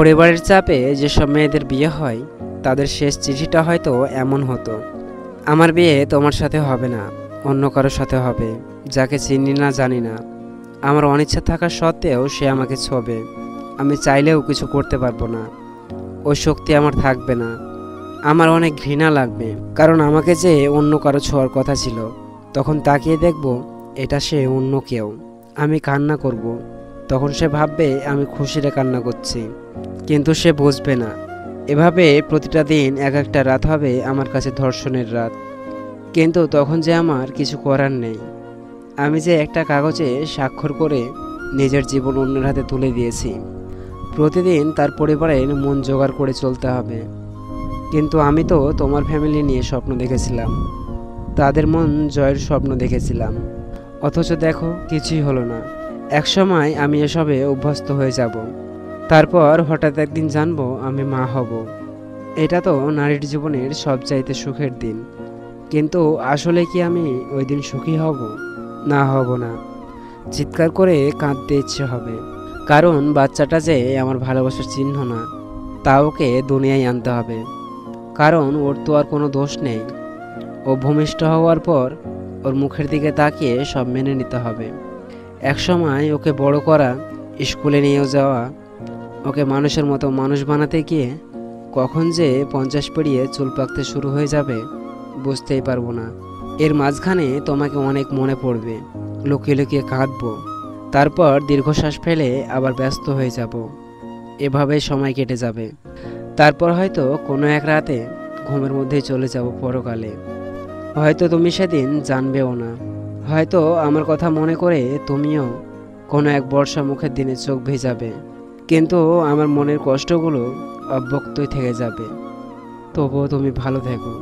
পরিবারের চাপে যেসব মেয়েদের বিয়ে হয় তাদের শেষ চিঠিটা হয়তো এমন হতো, আমার বিয়ে তোমার সাথে হবে না, অন্য কারোর সাথে হবে, যাকে চিনি না জানি না। আমার অনিচ্ছা থাকা সত্ত্বেও সে আমাকে ছোবে, আমি চাইলেও কিছু করতে পারবো না, ওই শক্তি আমার থাকবে না। আমার অনেক ঘৃণা লাগবে, কারণ আমাকে যে অন্য কারো ছোঁয়ার কথা ছিল, তখন তাকিয়ে দেখব এটা সে অন্য কেউ। আমি কান্না করব, তখন সে ভাববে আমি খুশিরে কান্না করছি, কিন্তু সে বুঝবে না। এভাবে প্রতিটা দিন এক একটা রাত হবে আমার কাছে ধর্ষণের রাত। কিন্তু তখন যে আমার কিছু করার নেই, আমি যে একটা কাগজে স্বাক্ষর করে নিজের জীবন অন্যের হাতে তুলে দিয়েছি। প্রতিদিন তার পরিবারের মন জোগাড় করে চলতে হবে। কিন্তু আমি তো তোমার ফ্যামিলি নিয়ে স্বপ্ন দেখেছিলাম, তাদের মন জয়ের স্বপ্ন দেখেছিলাম, অথচ দেখো কিছুই হলো না। একসময় আমি এসবে অভ্যস্ত হয়ে যাব, তারপর হঠাৎ একদিন জানবো আমি মা হব। এটা তো নারীর জীবনের সবচাইতে সুখের দিন, কিন্তু আসলে কি আমি ওই দিন সুখী হব? না, হব না। চিৎকার করে কাঁদতে ইচ্ছে হবে, কারণ বাচ্চাটা যে আমার ভালোবাসার চিহ্ন না, তা ওকে দুনিয়ায় আনতে হবে। কারণ ওর তো আর কোনো দোষ নেই। ও ভূমিষ্ঠ হওয়ার পর ওর মুখের দিকে তাকিয়ে সব মেনে নিতে হবে। একসময় ওকে বড় করা, স্কুলে নিয়েও যাওয়া, ওকে মানুষের মতো মানুষ বানাতে গিয়ে কখন যে 50 পেরিয়ে চুল পাকতে শুরু হয়ে যাবে বুঝতেই পারবো না। এর মাঝখানে তোমাকে অনেক মনে পড়বে, লুকিয়ে লুকিয়ে কাঁদবো, তারপর দীর্ঘশ্বাস ফেলে আবার ব্যস্ত হয়ে যাব। এভাবেই সময় কেটে যাবে। তারপর হয়তো কোনো এক রাতে ঘুমের মধ্যেই চলে যাব পরকালে। হয়তো তুমি সেদিন জানবেও না, হয়তো আমার কথা মনে করে তুমিও কোনো এক বর্ষা মুখের দিনে চোখ ভেজাবে, কিন্তু আমার মনের কষ্টগুলো অব্যক্তই থেকে যাবে। তবুও তুমি ভালো থেকো।